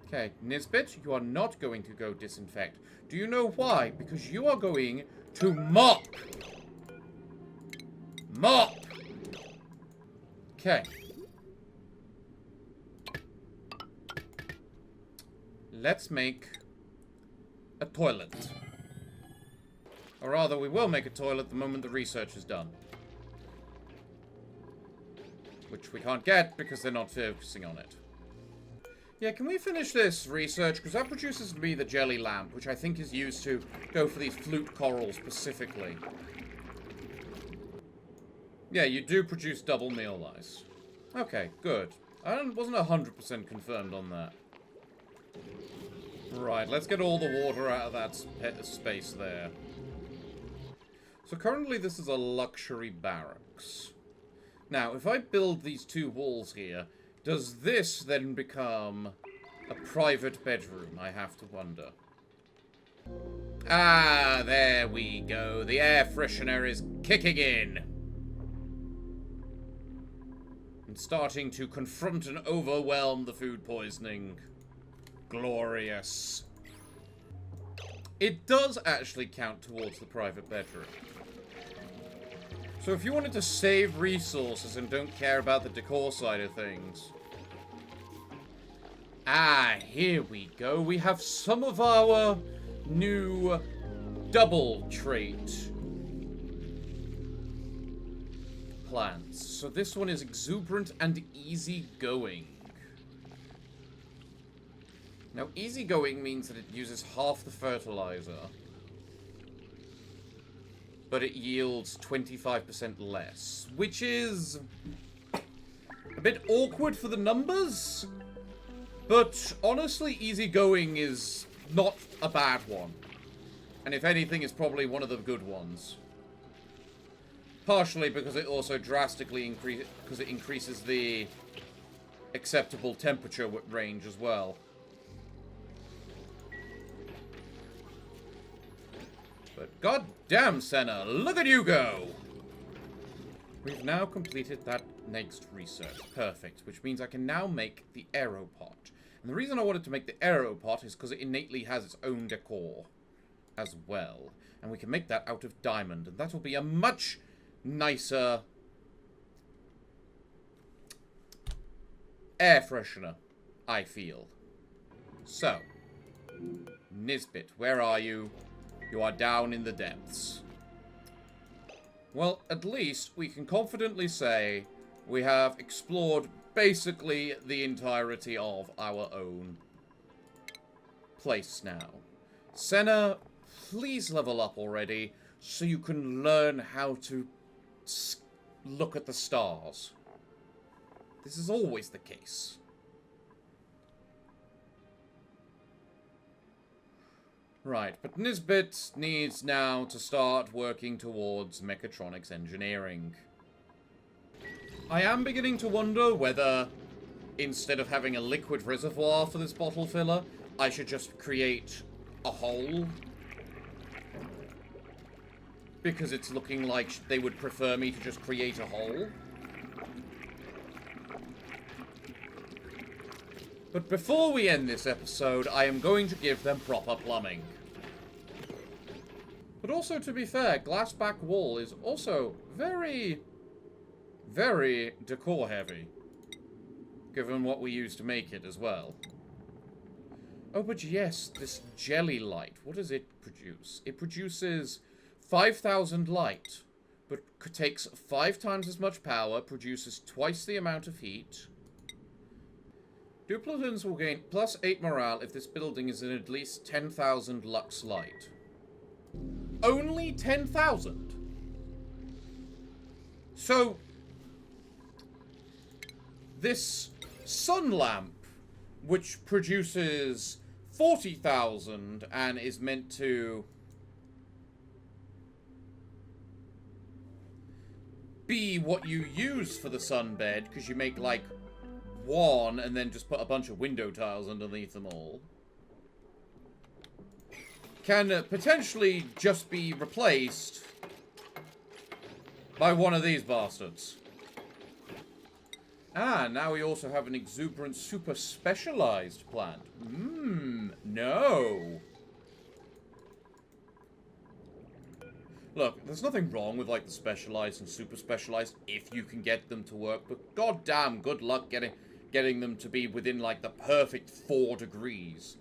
Okay, Nisbet, you are not going to go disinfect. Do you know why? Because you are going to mop! Mop! Okay. Let's make a toilet. Or rather, we will make a toilet the moment the research is done. Which we can't get because they're not focusing on it. Yeah, can we finish this research? Because that produces me the jelly lamp, which I think is used to go for these flute corals specifically. Yeah, you do produce double meal ice. Okay, good. I wasn't 100% confirmed on that. Right, let's get all the water out of that space there. So currently this is a luxury barracks. Now, if I build these 2 walls here, does this then become a private bedroom? I have to wonder. Ah, there we go. The air freshener is kicking in. And starting to confront and overwhelm the food poisoning. Glorious. It does actually count towards the private bedroom. So if you wanted to save resources and don't care about the decor side of things, Ah, here we go. We have some of our new double trait plants. So this one is exuberant and easygoing. Now, easygoing means that it uses half the fertilizer, but it yields 25% less, which is a bit awkward for the numbers. But honestly, easygoing is not a bad one. And if anything, it's probably one of the good ones. Partially because it also drastically increases the acceptable temperature range as well. But goddamn, Senna, look at you go! We've now completed that next research. Perfect. Which means I can now make the aeropod. And the reason I wanted to make the aeropod is because it innately has its own decor as well. And we can make that out of diamond. And that will be a much nicer air freshener, I feel. So, Nisbet, where are you? You are down in the depths. Well, at least we can confidently say we have explored basically the entirety of our own place now. Senna, please level up already so you can learn how to look at the stars. This is always the case. Right, but Nisbet needs now to start working towards mechatronics engineering. I am beginning to wonder whether, instead of having a liquid reservoir for this bottle filler, I should just create a hole. Because it's looking like they would prefer me to just create a hole. But before we end this episode, I am going to give them proper plumbing. But also, to be fair, glass back wall is also very, very decor heavy. Given what we use to make it as well. Oh, but yes, this jelly light. What does it produce? It produces 5,000 light, but takes 5 times as much power, produces twice the amount of heat. Duplicants will gain plus 8 morale if this building is in at least 10,000 lux light. Only 10,000? So, this sun lamp, which produces 40,000 and is meant to be what you use for the sunbed, because you make like one and then just put a bunch of window tiles underneath them all, can potentially just be replaced by one of these bastards. Ah, now we also have an exuberant super specialized plant. No. Look, there's nothing wrong with like the specialized and super specialized if you can get them to work, but goddamn good luck getting them to be within like the perfect 4 degrees.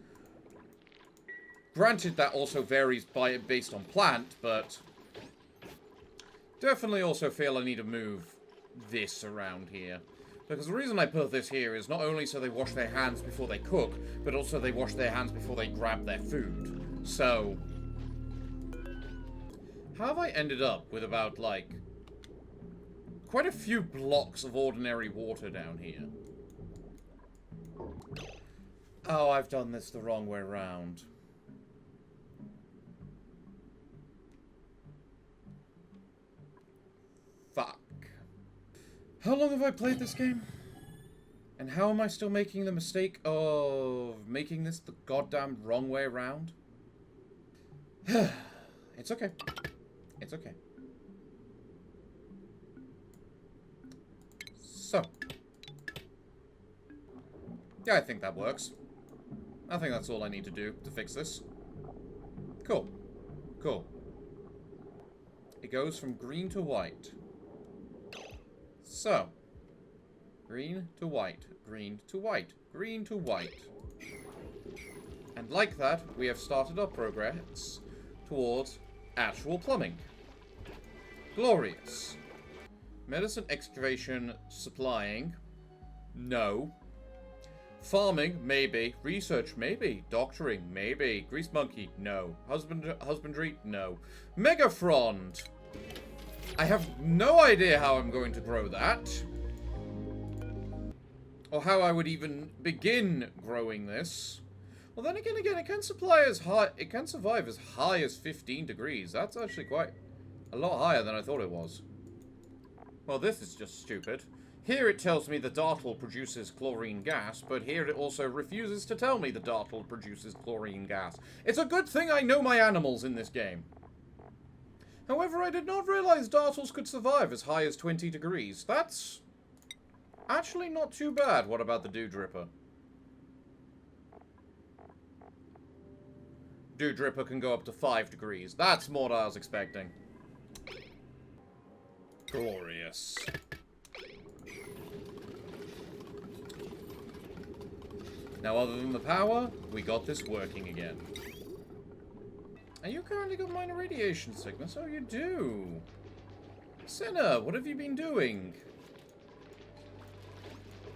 Granted, that also varies based on plant, but definitely also feel I need to move this around here. Because the reason I put this here is not only so they wash their hands before they cook, but also they wash their hands before they grab their food. So, how have I ended up with about, like, quite a few blocks of ordinary water down here? Oh, I've done this the wrong way around. Fuck. How long have I played this game? And how am I still making the mistake of making this the goddamn wrong way around? It's okay. It's okay. So. Yeah, I think that works. I think that's all I need to do to fix this. Cool. Cool. It goes from green to white. So. Green to white. Green to white. Green to white. like that, we have started our progress towards actual plumbing. Glorious. Medicine, excavation, supplying. No. Farming, maybe. Research, maybe. Doctoring, maybe. Grease monkey, no. Husbandry, no. Megafrond. I have no idea how I'm going to grow that. Or how I would even begin growing this. Well, then again, it can survive as high as 15 degrees. That's actually quite a lot higher than I thought it was. Well, this is just stupid. Here it tells me the dartle produces chlorine gas, but here it also refuses to tell me the dartle produces chlorine gas. It's a good thing I know my animals in this game. However, I did not realize dartles could survive as high as 20 degrees. That's actually not too bad. What about the Dew Dripper? Dew Dripper can go up to 5 degrees. That's more than I was expecting. Glorious. Now, other than the power, we got this working again. And you currently got minor radiation sickness. Oh, you do. Sinner, what have you been doing?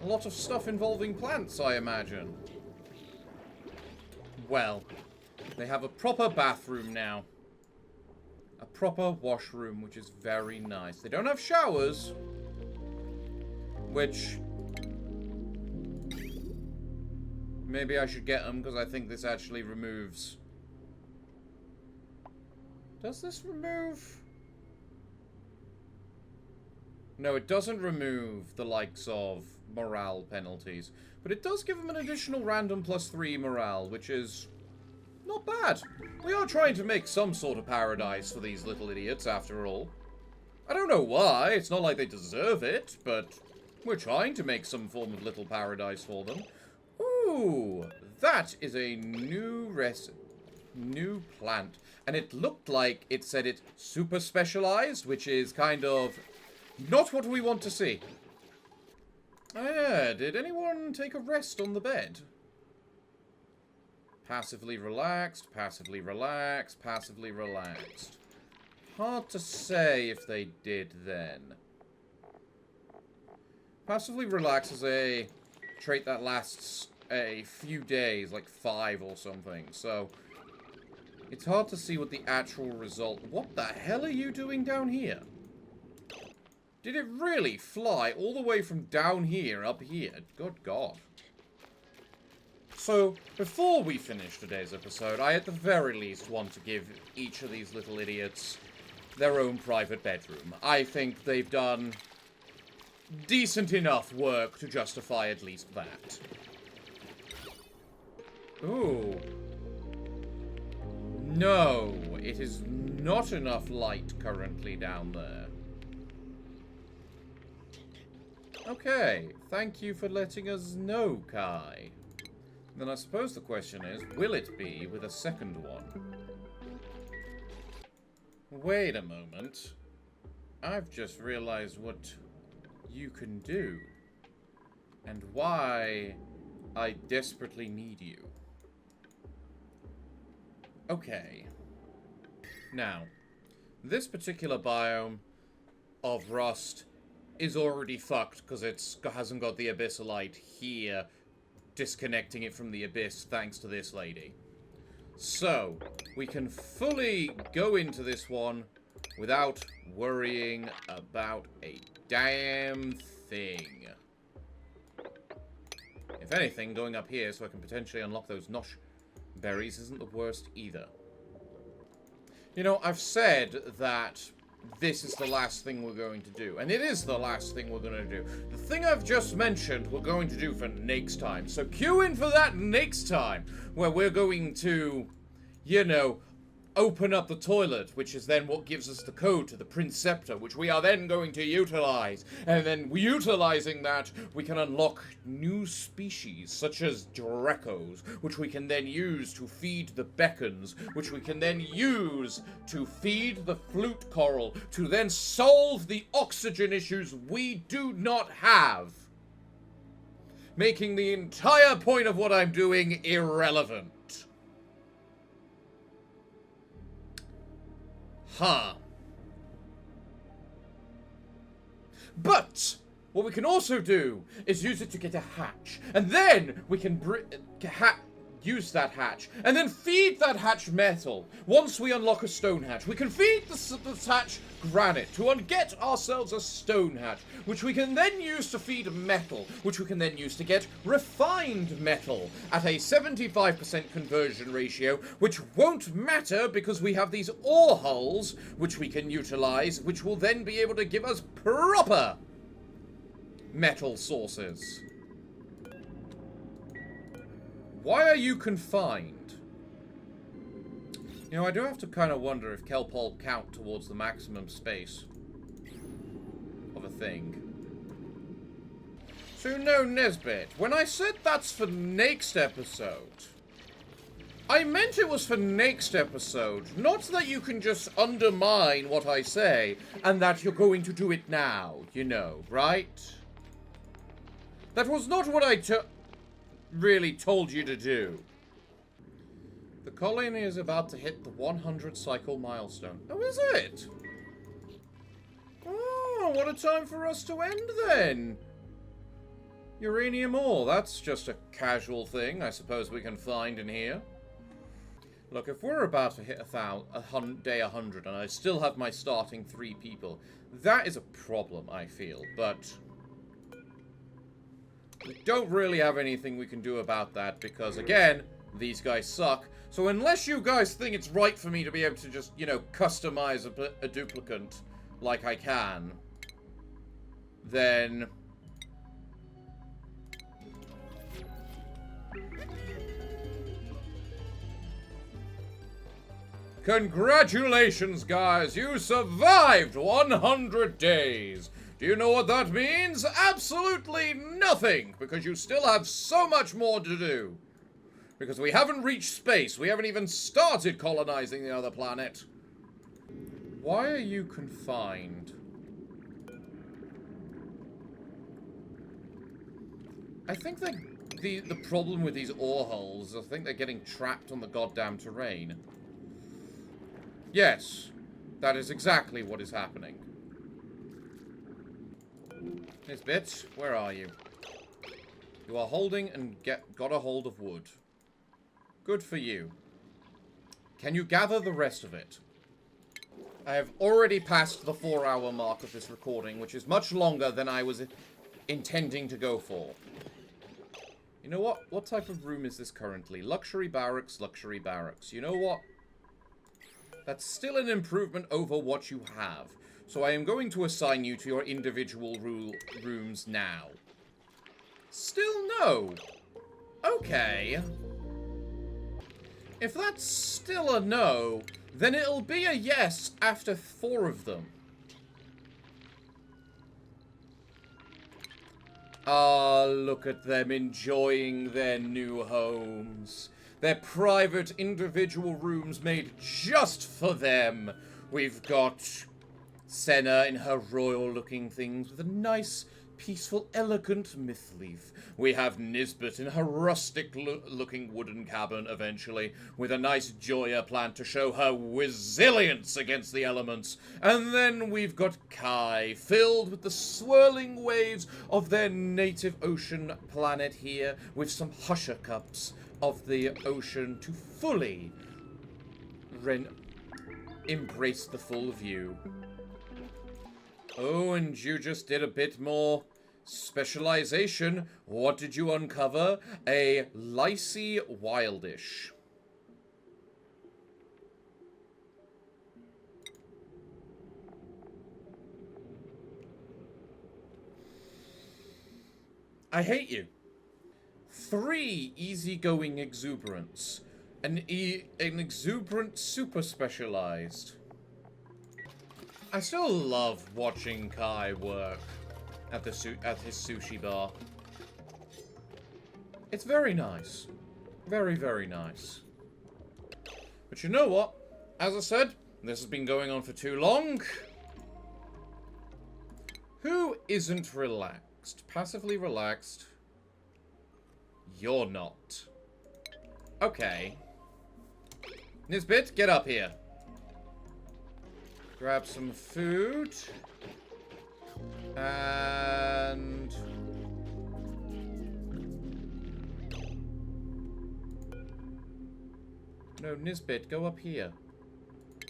A lot of stuff involving plants, I imagine. Well, they have a proper bathroom now. A proper washroom, which is very nice. They don't have showers, which maybe I should get them, because I think this actually removes... Does this remove... No, it doesn't remove the likes of morale penalties. But it does give them an additional random +3 morale, which is not bad. We are trying to make some sort of paradise for these little idiots, after all. I don't know why. It's not like they deserve it, but we're trying to make some form of little paradise for them. Ooh, that is a new plant. And it looked like it said it super specialized, which is kind of not what we want to see. Oh yeah, did anyone take a rest on the bed? Passively relaxed, passively relaxed, passively relaxed. Hard to say if they did then. Passively relaxed is a trait that lasts a few days, like 5 or something, so it's hard to see what the actual result... What the hell are you doing down here? Did it really fly all the way from down here up here? Good God. So, before we finish today's episode, I at the very least want to give each of these little idiots their own private bedroom. I think they've done decent enough work to justify at least that. Ooh. No, it is not enough light currently down there. Okay, thank you for letting us know, Kai. Then I suppose the question is, will it be with a second one? Wait a moment. I've just realized what you can do. And why I desperately need you. Okay. Now, this particular biome of rust is already fucked because it hasn't got the abyssalite here disconnecting it from the abyss thanks to this lady. So, we can fully go into this one without worrying about a damn thing. If anything, going up here so I can potentially unlock those nosh berries isn't the worst either. You know, I've said that this is the last thing we're going to do. And it is the last thing we're going to do. The thing I've just mentioned we're going to do for next time. So cue in for that next time. Where we're going to, you know, open up the toilet. Which is then what gives us the code to the Princeptor. Which we are then going to utilize. And then utilizing that, we can unlock new species. Such as Dracos. Which we can then use to feed the Beckons. Which we can then use to feed the flute coral. To then solve the oxygen issues we do not have. Making the entire point of what I'm doing irrelevant. Huh. But what we can also do is use it to get a hatch. And then we can use that hatch. And then feed that hatch metal. Once we unlock a stone hatch, we can feed the hatch granite to get ourselves a stone hatch, which we can then use to feed metal, which we can then use to get refined metal at a 75% conversion ratio, which won't matter because we have these ore hulls, which we can utilize, which will then be able to give us proper metal sources. Why are you confined? You know, I do have to kind of wonder if Kelpol count towards the maximum space of a thing. So no, Nesbit, when I said that's for next episode, I meant it was for next episode, not that you can just undermine what I say, and that you're going to do it now, you know, right? That was not what I really told you to do. The colony is about to hit the 100 cycle milestone. Oh, is it? Oh, what a time for us to end then. Uranium ore, that's just a casual thing I suppose we can find in here. Look, if we're about to hit day 100 and I still have my starting 3 people, that is a problem, I feel, but we don't really have anything we can do about that because, again, these guys suck. So unless you guys think it's right for me to be able to just, you know, customize a duplicant like I can, then congratulations, guys! You survived 100 days! Do you know what that means? Absolutely nothing! Because you still have so much more to do. Because we haven't reached space. We haven't even started colonizing the other planet. Why are you confined? I think that the problem with these ore holes, I think they're getting trapped on the goddamn terrain. Yes, that is exactly what is happening. Nisbet, where are you? You are holding and got a hold of wood. Good for you. Can you gather the rest of it? I have already passed the 4-hour mark of this recording, which is much longer than I was intending to go for. You know what? What type of room is this currently? Luxury barracks, luxury barracks. You know what? That's still an improvement over what you have. So I am going to assign you to your individual rooms now. Still no. Okay. If that's still a no, then it'll be a yes after 4 of them. Ah, look at them enjoying their new homes. Their private individual rooms made just for them. We've got Senna in her royal-looking things with a nice, peaceful, elegant myth leaf. We have Nisbet in her rustic-looking wooden cabin, eventually, with a nice Joya plant to show her resilience against the elements. And then we've got Kai, filled with the swirling waves of their native ocean planet here, with some husher cups of the ocean to fully embrace the full view. Oh, and you just did a bit more specialization. What did you uncover? A Lycie Wildish. I hate you. 3 easygoing exuberance. An exuberant super specialized. I still love watching Kai work at his sushi bar. It's very nice. Very, very nice. But you know what? As I said, this has been going on for too long. Who isn't relaxed? Passively relaxed. You're not. Okay. Nisbet, get up here. Grab some food. And... No, Nisbet, go up here.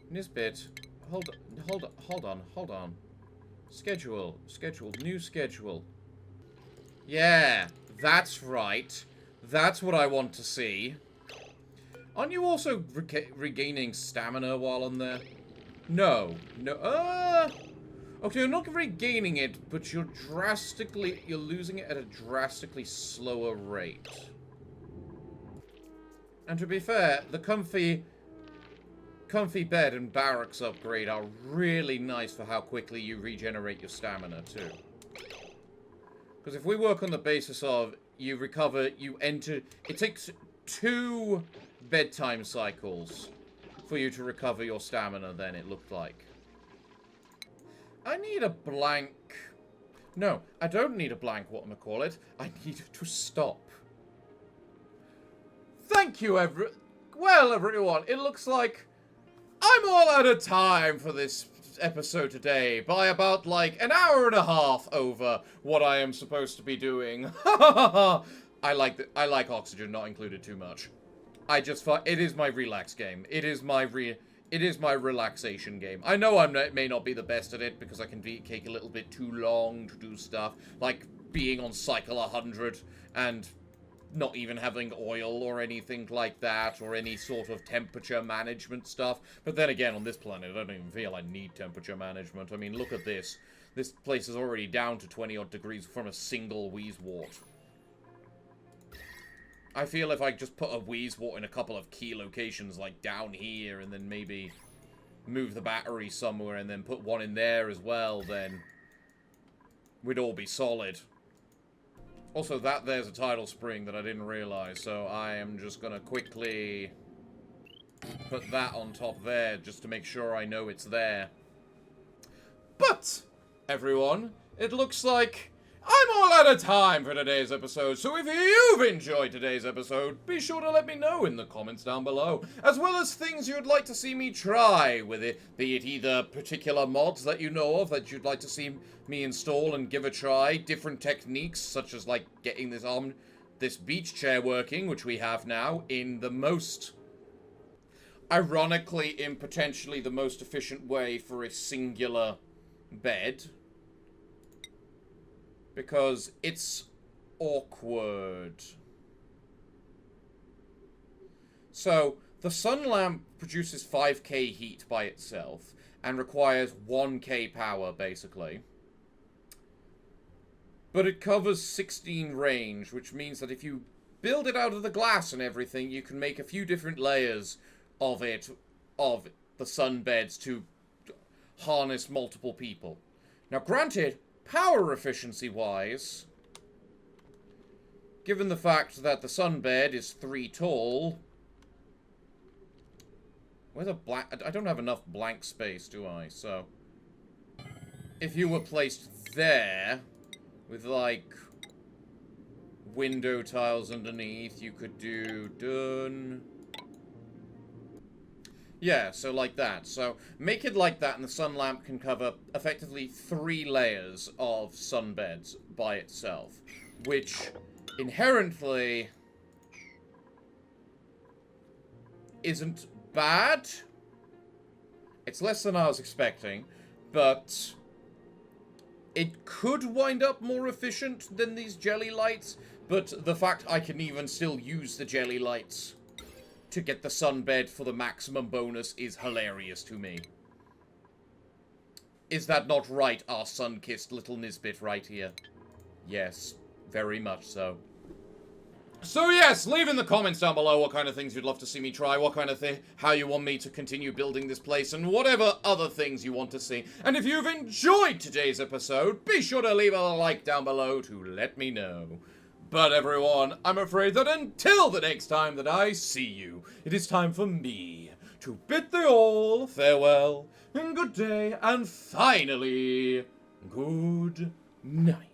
Nisbet, hold on. Schedule, new schedule. Yeah, that's right. That's what I want to see. Aren't you also regaining stamina while on there? No. Okay, you're not regaining it, but you're losing it at a drastically slower rate. And to be fair, the comfy bed and barracks upgrade are really nice for how quickly you regenerate your stamina, too. Because if we work on the basis of you recover, it takes 2 bedtime cycles for you to recover your stamina, then it looked like. I need a blank... No, I don't need a blank whatchamacallit. I need to stop. Thank you, well, everyone, it looks like I'm all out of time for this episode today by about, like, an hour and a half over what I am supposed to be doing. I like Oxygen Not Included too much. It is my relax game. It is my relaxation game. I know I may not be the best at it because I can take a little bit too long to do stuff, like being on cycle 100 and not even having oil or anything like that, or any sort of temperature management stuff. But then again, on this planet, I don't even feel I need temperature management. I mean, look at this. This place is already down to 20-odd degrees from a single wheezewort. I feel if I just put a wheezewort in a couple of key locations, like down here, and then maybe move the battery somewhere, and then put one in there as well, then we'd all be solid. Also, there's a tidal spring that I didn't realize, so I am just gonna quickly put that on top there, just to make sure I know it's there. But, everyone, it looks like I'm all out of time for today's episode, so if you've enjoyed today's episode, be sure to let me know in the comments down below, as well as things you'd like to see me try with it, be it either particular mods that you know of that you'd like to see me install and give a try, different techniques, such as, like, getting this beach chair working, which we have now, in the most, ironically, in potentially the most efficient way for a singular bed. Because it's awkward. So, the sun lamp produces 5k heat by itself, and requires 1k power, basically. But it covers 16 range, which means that if you build it out of the glass and everything, you can make a few different layers of the sunbeds to harness multiple people. Now, granted, power efficiency-wise, given the fact that the sunbed is 3 tall, where's a blank? I don't have enough blank space, do I? So, if you were placed there, with, like, window tiles underneath, you could do done. Yeah, so like that. So, make it like that, and the sun lamp can cover, effectively, 3 layers of sunbeds by itself. Which, inherently, isn't bad. It's less than I was expecting, but it could wind up more efficient than these jelly lights, but the fact I can even still use the jelly lights to get the sunbed for the maximum bonus is hilarious to me. Is that not right, our sun-kissed little Nisbet right here? Yes, very much so. So yes, leave in the comments down below what kind of things you'd love to see me try, what kind of how you want me to continue building this place, and whatever other things you want to see. And if you've enjoyed today's episode, be sure to leave a like down below to let me know. But everyone, I'm afraid that until the next time that I see you, it is time for me to bid thee all farewell, and good day, and finally, good night.